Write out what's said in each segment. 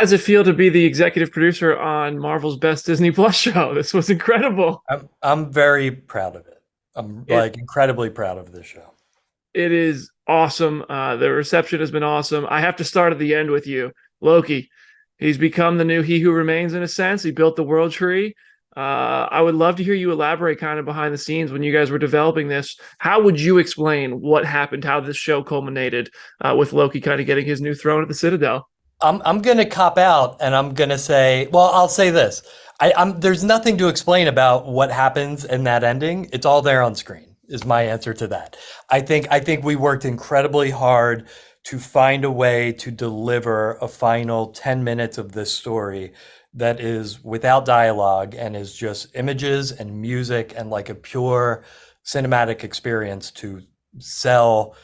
does it feel to be the executive producer on Marvel's best Disney Plus show? This was incredible. I'm very proud of it. I'm It like incredibly proud of this show. it is awesome. The reception has been awesome. I have to start at the end with you, Loki. He's become the new He Who Remains in a sense. He built the world tree. I would love to hear you elaborate kind of behind the scenes when you guys were developing this. How would you explain what happened, how this show culminated with Loki kind of getting his new throne at the Citadel? I'm gonna cop out and I'm gonna say, well, I'll say this. There's nothing to explain about what happens in that ending. It's all there on screen, is my answer to that. I think we worked incredibly hard to find a way to deliver a final 10 minutes of this story that is without dialogue and is just images and music and like a pure cinematic experience to sell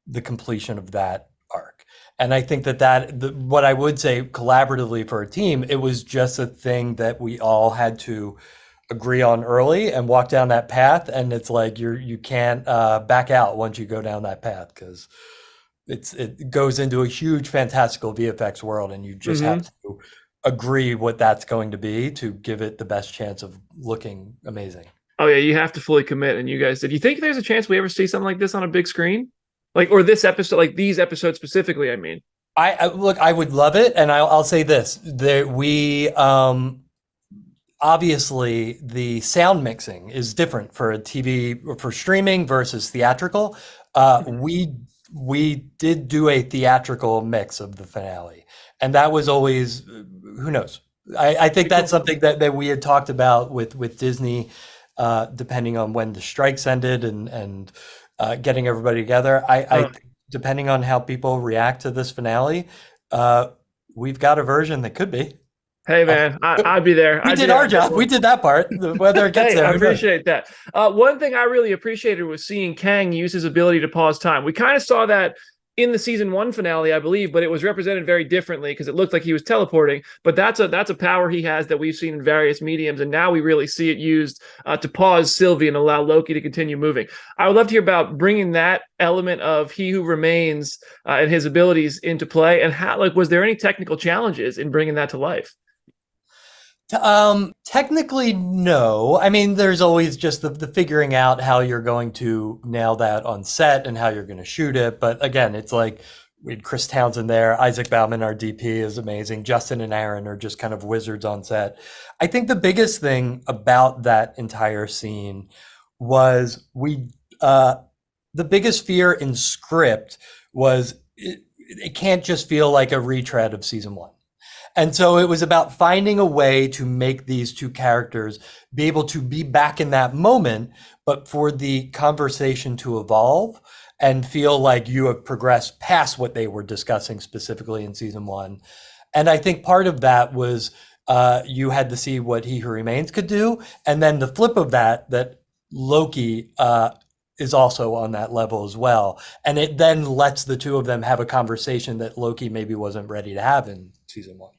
the completion of that arc. And I think what I would say collaboratively for a team, it was just a thing that we all had to agree on early and walk down that path. And it's like you can't back out once you go down that path because it goes into a huge fantastical VFX world, and you just have Mm-hmm. to agree what that's going to be to give it the best chance of looking amazing. Oh yeah, you have to fully commit, and you guys did. You think there's a chance we ever see something like this on a big screen, like or this episode, like these episodes specifically? I mean, I look, I would love it, and I'll say this: that we obviously the sound mixing is different for a TV for streaming versus theatrical. We did do a theatrical mix of the finale, and that was always who knows. I think pretty that's cool. something that we had talked about with Disney, depending on when the strikes ended and getting everybody together. I Uh, think depending on how people react to this finale, uh, we've got a version that could be. hey Uh, man, I'd be there. we I'd be did there our on day job. We one. did that part. Whether it gets Hey, I there, who knows? appreciate that. One thing I really appreciated was seeing Kang use his ability to pause time. We kind of saw that in the season one finale, I believe, but it was represented very differently because it looked like he was teleporting. But that's a power he has that we've seen in various mediums, and now we really see it used to pause Sylvie and allow Loki to continue moving. I would love to hear about bringing that element of He Who Remains and his abilities into play, and how like was there any technical challenges in bringing that to life? Technically, no. I mean, there's always just the figuring out how you're going to nail that on set and how you're going to shoot it. But again, it's like we had Chris Townsend there. Isaac Bauman, our DP, is amazing. Justin and Aaron are just kind of wizards on set. I think the biggest thing about that entire scene was the biggest fear in script was it can't just feel like a retread of season one. And so it was about finding a way to make these two characters be able to be back in that moment, but for the conversation to evolve and feel like you have progressed past what they were discussing specifically in season one. And I think part of that was you had to see what He Who Remains could do. And then the flip of that Loki is also on that level as well. And it then lets the two of them have a conversation that Loki maybe wasn't ready to have in season one.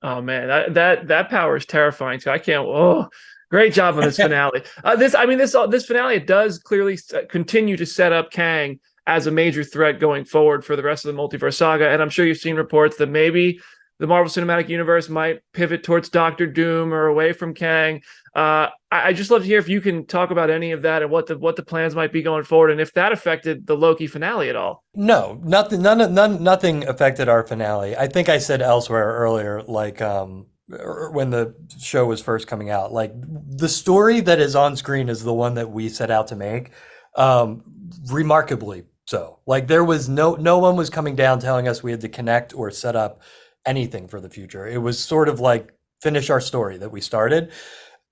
Oh man, that power is terrifying too. I can't. Oh, great job on this finale. This finale it does clearly continue to set up Kang as a major threat going forward for the rest of the multiverse saga. And I'm sure you've seen reports that maybe the Marvel Cinematic Universe might pivot towards Doctor Doom or away from Kang. I just love to hear if you can talk about any of that and what the plans might be going forward, and if that affected the Loki finale at all. No, nothing affected our finale. I think I said elsewhere earlier, like when the show was first coming out, like the story that is on screen is the one that we set out to make. Um, Remarkably so. Like there was no one was coming down telling us we had to connect or set up anything for the future. It was sort of like finish our story that we started.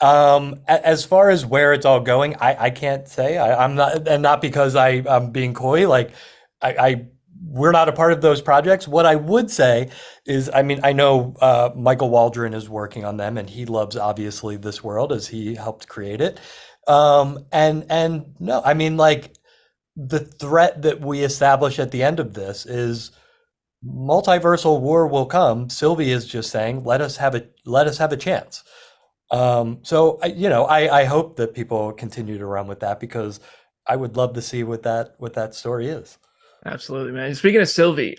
As far as where it's all going, I can't say. I'm not, and not because I'm being coy. Like I we're not a part of those projects. What I would say is, I mean, I know Michael Waldron is working on them, and he loves obviously this world as he helped create it. And no, I mean, like the threat that we establish at the end of this is multiversal war will come. Sylvie is just saying, let us have a chance. So I hope that people continue to run with that because I would love to see what that story is. Absolutely, man. Speaking of Sylvie,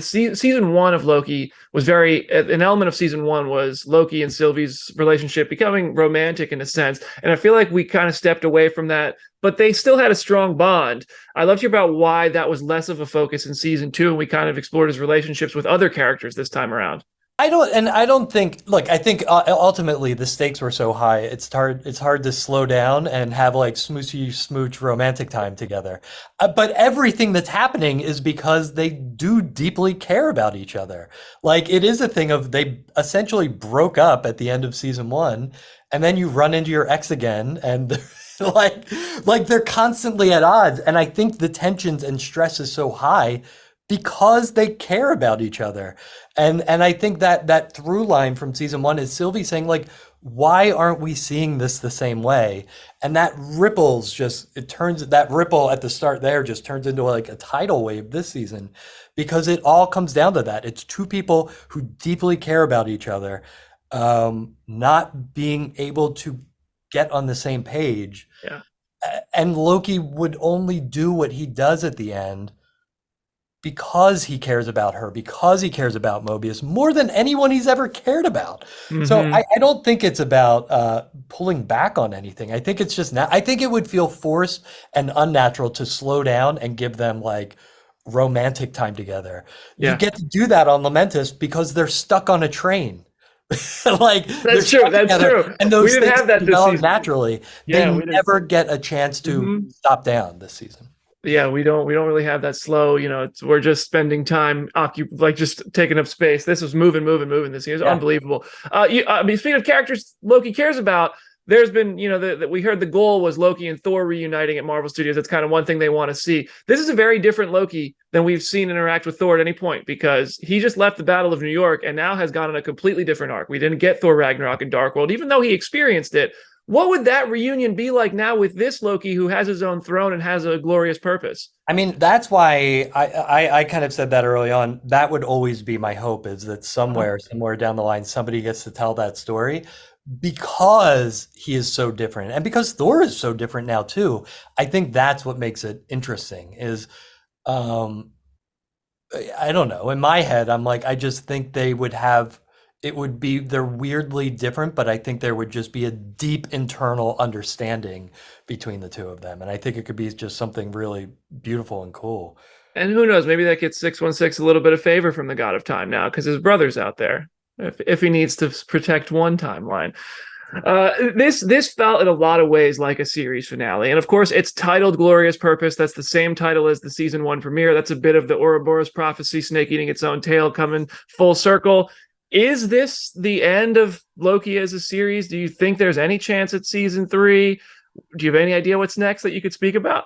season one of Loki was an element of season one was Loki and Sylvie's relationship becoming romantic in a sense. And I feel like we kind of stepped away from that, but they still had a strong bond. I'd love to hear about why that was less of a focus in season two, and we kind of explored his relationships with other characters this time around. I don't think, look, I think ultimately the stakes were so high, it's hard to slow down and have like smoochy smooch romantic time together. But everything that's happening is because they do deeply care about each other. Like it is a thing of they essentially broke up at the end of season one, and then you run into your ex again, and like they're constantly at odds. And I think the tensions and stress is so high because they care about each other. And I think that through line from season one is Sylvie saying like, why aren't we seeing this the same way? And that that ripple at the start there just turns into like a tidal wave this season, because it all comes down to that. It's two people who deeply care about each other, not being able to get on the same page. Yeah. And Loki would only do what he does at the end because he cares about her, because he cares about Mobius more than anyone he's ever cared about. Mm-hmm. So I don't think it's about pulling back on anything. I think it's just I think it would feel forced and unnatural to slow down and give them like romantic time together. Yeah. You get to do that on Lamentis because they're stuck on a train. Like that's true. That's true. And those we didn't have that this season. Naturally. Yeah, they never get a chance to stop down this season. Yeah, we don't really have that slow, we're just spending time like just taking up space. This was moving this year. It's unbelievable. I mean, speaking of characters Loki cares about, there's been, that we heard the goal was Loki and Thor reuniting at Marvel Studios. That's kind of one thing they want to see. This is a very different Loki than we've seen interact with Thor at any point, because he just left the Battle of New York and now has gone on a completely different arc. We didn't get Thor Ragnarok and Dark World, even though he experienced it. What would that reunion be like now with this Loki who has his own throne and has a glorious purpose? I mean, that's why I kind of said that early on. That would always be my hope, is that somewhere down the line, somebody gets to tell that story, because he is so different. And because Thor is so different now too. I think that's what makes it interesting is, I don't know. In my head, I'm like, I just think they're weirdly different, but I think there would just be a deep internal understanding between the two of them. And I think it could be just something really beautiful and cool. And who knows, maybe that gets 616 a little bit of favor from the God of Time now, because his brother's out there, if he needs to protect one timeline. This felt in a lot of ways like a series finale. And of course, it's titled Glorious Purpose. That's the same title as the season one premiere. That's a bit of the Ouroboros prophecy, snake eating its own tail, coming full circle. Is this the end of Loki as a series? Do you think there's any chance at season 3? Do you have any idea what's next that you could speak about?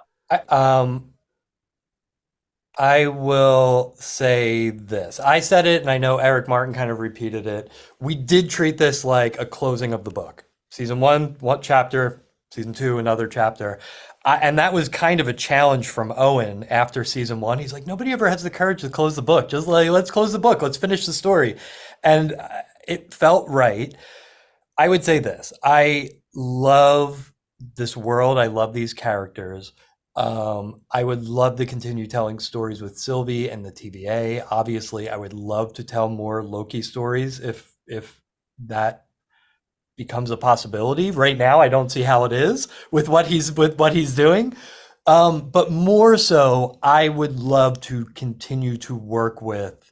I will say this. I said it, and I know Eric Martin kind of repeated it. We did treat this like a closing of the book. Season 1, one chapter. Season 2, another chapter. And that was kind of a challenge from Owen after season 1. He's like, nobody ever has the courage to close the book. Just like, let's close the book. Let's finish the story. And it felt right. I would say this. I love this world. I love these characters. I would love to continue telling stories with Sylvie and the TVA. Obviously, I would love to tell more Loki stories if that becomes a possibility. Right now, I don't see how it is with what he's doing. But more so, I would love to continue to work with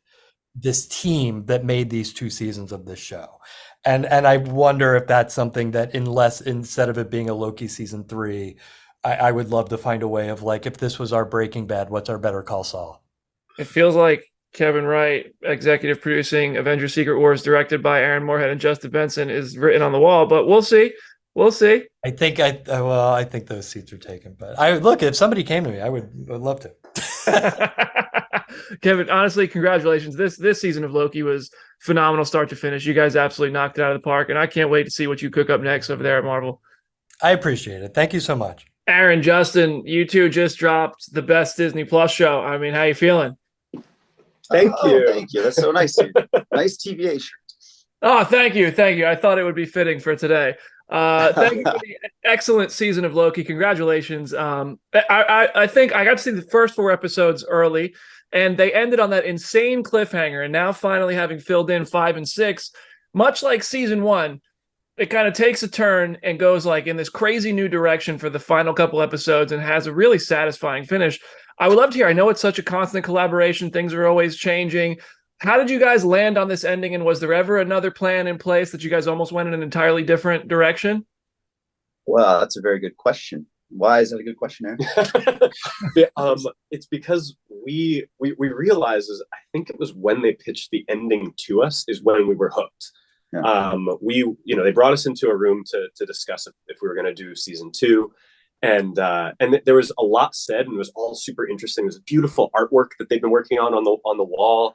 this team that made these 2 seasons of this show. And I wonder if that's something that instead of it being a Loki season 3, I would love to find a way of like, if this was our Breaking Bad, what's our Better Call Saul? It feels like Kevin Wright, executive producing Avengers Secret Wars, directed by Aaron Moorhead and Justin Benson, is written on the wall, but we'll see. We'll see. I think those seats are taken, but look, if somebody came to me, I would love to. Kevin, honestly, congratulations. This season of Loki was phenomenal start to finish. You guys absolutely knocked it out of the park, and I can't wait to see what you cook up next over there at Marvel. I appreciate it. Thank you so much. Aaron, Justin, you two just dropped the best Disney Plus show. I mean, how you feeling? Thank you. Thank you. That's so nice. Nice TVA shirt. Oh, thank you. I thought it would be fitting for today. Thank you for the excellent season of Loki. Congratulations. I think I got to see the first 4 episodes early, and they ended on that insane cliffhanger. And now, finally, having filled in 5 and 6, much like season 1, it kind of takes a turn and goes like in this crazy new direction for the final couple episodes, and has a really satisfying finish. I would love to hear. I know it's such a constant collaboration; things are always changing. How did you guys land on this ending, and was there ever another plan in place that you guys almost went in an entirely different direction? Well, that's a very good question. Why is that a good question, Aaron? It's because we realized, I think it was when they pitched the ending to us, is when we were hooked. Yeah. They brought us into a room to discuss if we were going to do season 2. And there was a lot said, and it was all super interesting. There's beautiful artwork that they've been working on the wall.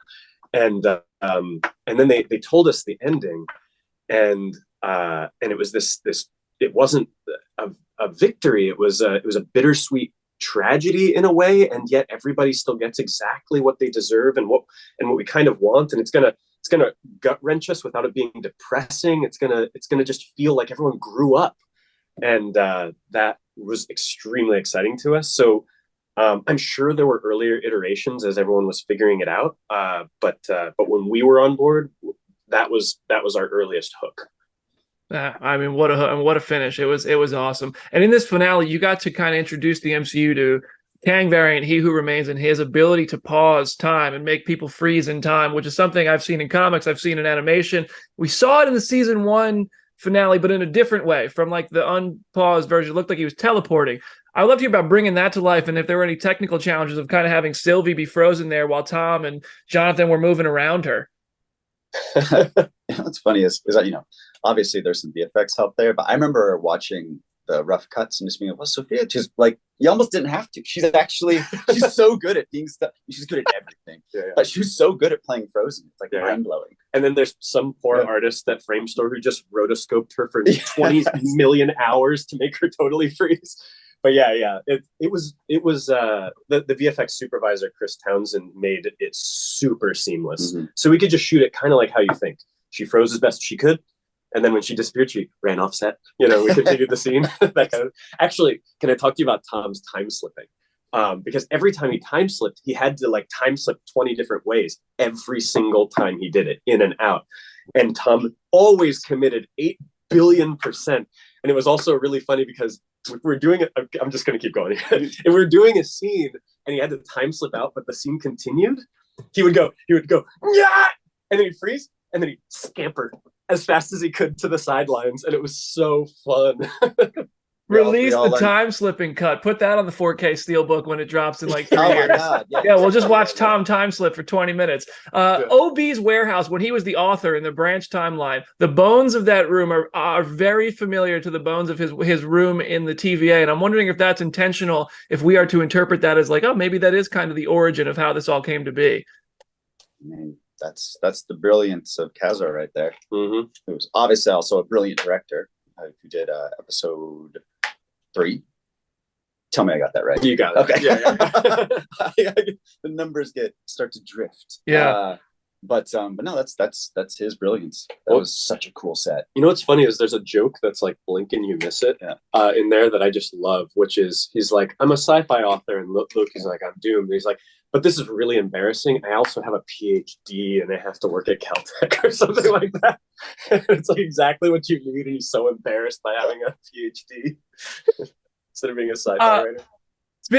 And then they told us the ending, and it was this it wasn't a victory. It was a bittersweet tragedy in a way, and yet everybody still gets exactly what they deserve and what we kind of want. And it's gonna gut wrench us without it being depressing. It's gonna just feel like everyone grew up, and that was extremely exciting to us. So I'm sure there were earlier iterations as everyone was figuring it out, but when we were on board, that was our earliest hook. I mean, what a finish! It was awesome. And in this finale, you got to kind of introduce the MCU to Kang variant, He Who Remains, and his ability to pause time and make people freeze in time, which is something I've seen in comics, I've seen in animation. We saw it in the season 1 finale, but in a different way. From like the unpaused version, it looked like he was teleporting. I would love to hear about bringing that to life, and if there were any technical challenges of kind of having Sylvie be frozen there while Tom and Jonathan were moving around her. What's funny is that, obviously there's some VFX help there, but I remember watching the rough cuts and just being like, well, Sophia, just like, you almost didn't have to. She's so good at being stuff. She's good at everything. Yeah. But she was so good at playing Frozen. It's like mind blowing. And then there's some poor artist at Framestore who just rotoscoped her for 20 million hours to make her totally freeze. But it was the VFX supervisor, Chris Townsend, made it super seamless. Mm-hmm. So we could just shoot it kind of like how you think. She froze as best she could, and then when she disappeared, she ran off set. We continued the scene. That kind of. Actually, can I talk to you about Tom's time slipping? Because every time he time slipped, he had to time slip 20 different ways every single time he did it, in and out. And Tom always committed 8 billion%. And it was also really funny because if we're doing it, I'm just going to keep going. If we're doing a scene and he had to time slip out, but the scene continued, he would go, yeah, and then he'd freeze, and then he'd scamper as fast as he could to the sidelines, and it was so fun. Release the time slipping cut. Put that on the 4K Steelbook when it drops in like 3 years. God, yeah, we'll just watch Tom time slip for 20 minutes. OB's warehouse, when he was the author in the branch timeline, the bones of that room are very familiar to the bones of his room in the TVA. And I'm wondering if that's intentional, if we are to interpret that as like, oh, maybe that is kind of the origin of how this all came to be. I mean, that's the brilliance of Kazo right there. Mm-hmm. It was obviously also a brilliant director who did episode 3. Tell me I got that right. You got it. Okay. Yeah. The numbers start to drift. Yeah. But no, that's his brilliance. That was such a cool set. You know what's funny is there's a joke that's like blink and you miss it in there that I just love, which is he's like, I'm a sci-fi author, and Loki's like, I'm doomed. And he's like, but this is really embarrassing. I also have a PhD and I have to work at Caltech or something like that. It's like exactly what you need, and he's so embarrassed by having a PhD instead of being a sci-fi writer.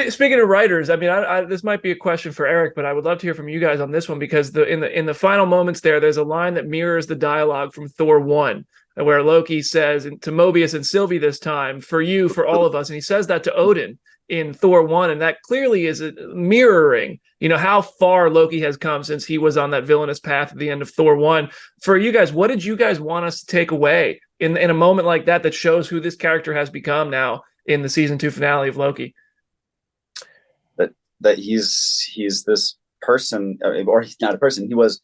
Speaking of writers, I mean, this might be a question for Eric, but I would love to hear from you guys on this one, because in the final moments there's a line that mirrors the dialogue from Thor 1, where Loki says to Mobius and Sylvie this time, for you, for all of us, and he says that to Odin in Thor 1, and that clearly is mirroring, how far Loki has come since he was on that villainous path at the end of Thor 1. For you guys, what did you guys want us to take away in a moment like that shows who this character has become now in the season 2 finale of Loki? That he's this person, or he's not a person. He was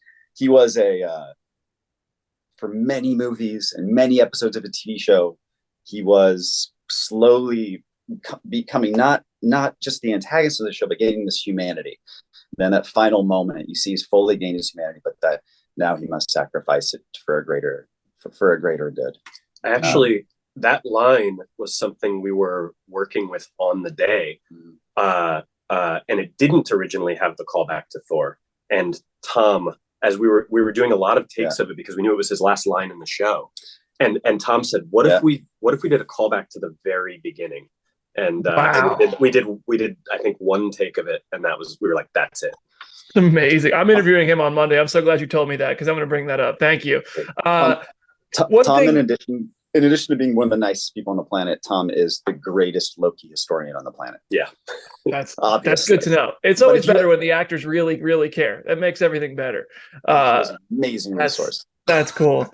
for many movies and many episodes of a TV show, he was slowly becoming not just the antagonist of the show, but gaining this humanity. Then that final moment, you see he's fully gained his humanity, but that now he must sacrifice it for a greater good. I actually that line was something we were working with on the day. And it didn't originally have the callback to Thor. And Tom, as we were doing a lot of takes of it because we knew it was his last line in the show. And Tom said, what if we did a callback to the very beginning? And Wow. we did I think one take of it, and we were like, that's it. Amazing. I'm interviewing him on Monday. I'm so glad you told me that because I'm going to bring that up. Thank you. Tom, in addition to being one of the nicest people on the planet, Tom is the greatest Loki historian on the planet. Yeah. That's good to know. It's always better when the actors really, really care. That makes everything better. Amazing resource. That's cool.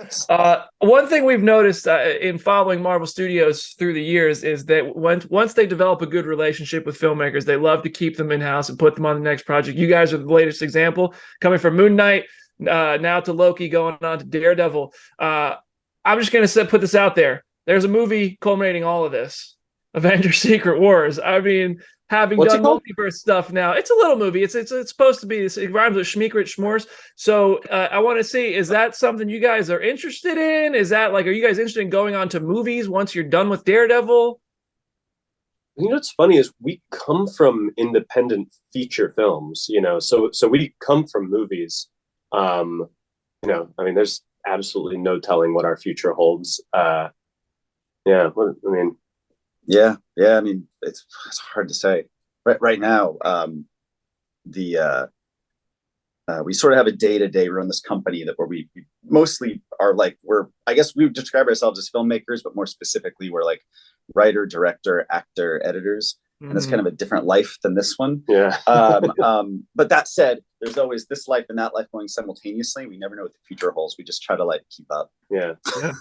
One thing we've noticed in following Marvel Studios through the years is that once they develop a good relationship with filmmakers, they love to keep them in-house and put them on the next project. You guys are the latest example, coming from Moon Knight, now to Loki, going on to Daredevil. I'm just going to put this out there. There's a movie culminating all of this, Avengers Secret Wars. I mean, having done multiverse stuff now, it's a little movie. It's supposed to be, it rhymes with Schmeekrit Schmores. So I want to see, is that something you guys are interested in? Is that like, are you guys interested in going on to movies once you're done with Daredevil? You know what's funny is we come from independent feature films, so we come from movies. There's absolutely no telling what our future holds. I mean, it's hard to say. Right now, we sort of have a day-to-day run this company where we mostly are like, I guess we would describe ourselves as filmmakers, but more specifically, we're like writer, director, actor, editors. And it's kind of a different life than this one. Yeah. But that said, there's always this life and that life going simultaneously. We never know what the future holds. We just try to keep up. Yeah.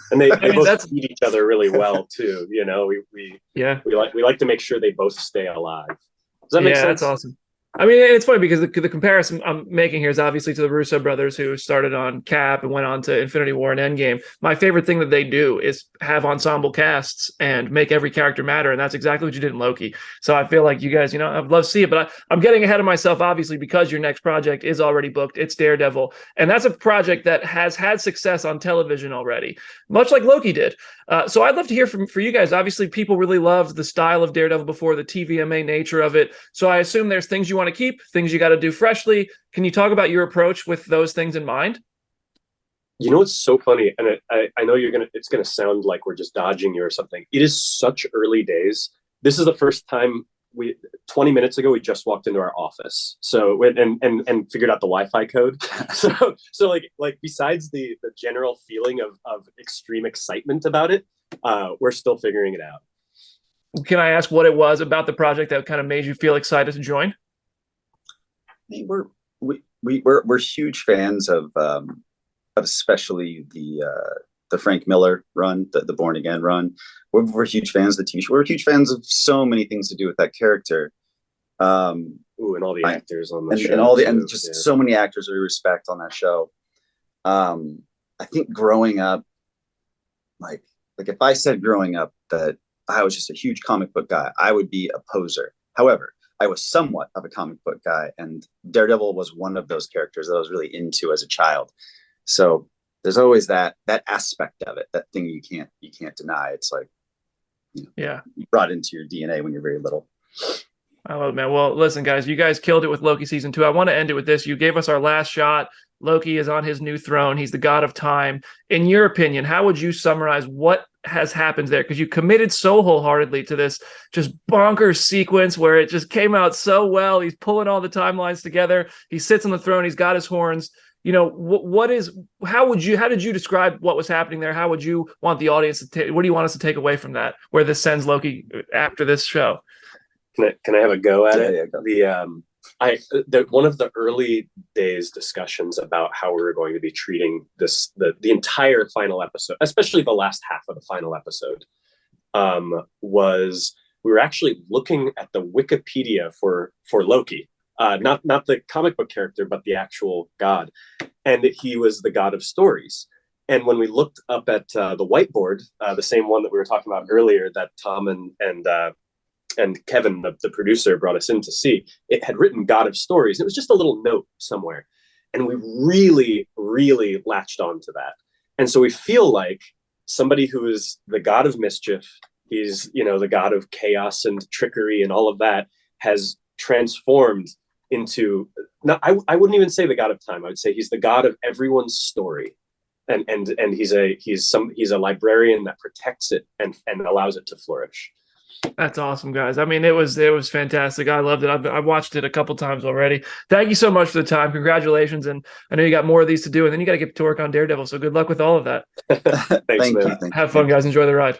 And they both feed each other really well too. We like to make sure they both stay alive. Does that make sense? That's awesome. I mean, it's funny because the comparison I'm making here is obviously to the Russo brothers who started on Cap and went on to Infinity War and Endgame. My favorite thing that they do is have ensemble casts and make every character matter, and that's exactly what you did in Loki. So I feel like you guys, I'd love to see it, but I'm getting ahead of myself, obviously, because your next project is already booked. It's Daredevil, and that's a project that has had success on television already, much like Loki did. So I'd love to hear from you guys. Obviously, people really loved the style of Daredevil before, the TVMA nature of it. So I assume there's things you want to keep, things you got to do freshly. Can you talk about your approach with those things in mind? You know what's so funny, and I know it's gonna sound like we're just dodging you or something. It is such early days. This is the first time 20 minutes ago, we just walked into our office. So and figured out the Wi-Fi code. So like besides the general feeling of extreme excitement about it, we're still figuring it out. Can I ask what it was about the project that kind of made you feel excited to join? We're huge fans of especially the Frank Miller run, the Born Again run. We're huge fans of the TV show. We're huge fans of so many things to do with that character. And all the actors on the show. And so many actors we respect on that show. I think growing up, like if I said growing up that I was just a huge comic book guy, I would be a poser. However, I was somewhat of a comic book guy, and Daredevil was one of those characters that I was really into as a child. So there's always that aspect of it, that thing you can't deny. It's like, you brought into your DNA when you're very little. I love it, man. Well, listen, guys, you guys killed it with Loki season 2. I want to end it with this. You gave us our last shot. Loki is on his new throne. He's the god of time. In your opinion, how would you summarize what has happened there? Because you committed so wholeheartedly to this just bonkers sequence where it just came out so well. He's pulling all the timelines together. He sits on the throne. He's got his horns. How did you describe what was happening there? How would you want the audience to take? What do you want us to take away from that? Where this sends Loki after this show? Can I have a go at it? Yeah, go. One of the early days discussions about how we were going to be treating the entire final episode, especially the last half of the final episode, was we were actually looking at the Wikipedia for Loki. Not the comic book character, but the actual god. And he was the god of stories. And when we looked up at the whiteboard, the same one that we were talking about earlier that Tom and Kevin, the producer, brought us in to see, it had written God of Stories. It was just a little note somewhere. And we really, really latched onto that. And so we feel like somebody who is the god of mischief. He's, the god of chaos and trickery and all of that, has transformed into, I wouldn't even say the god of time. I would say he's the god of everyone's story. And he's a librarian that protects it and allows it to flourish. That's awesome, guys. I mean, it was fantastic. I loved it. I've watched it a couple times already. Thank you so much for the time. Congratulations. And I know you got more of these to do, and then you got to get to work on Daredevil. So good luck with all of that. Thanks, Thank man. you. Thank Have you. fun, guys. Enjoy the ride.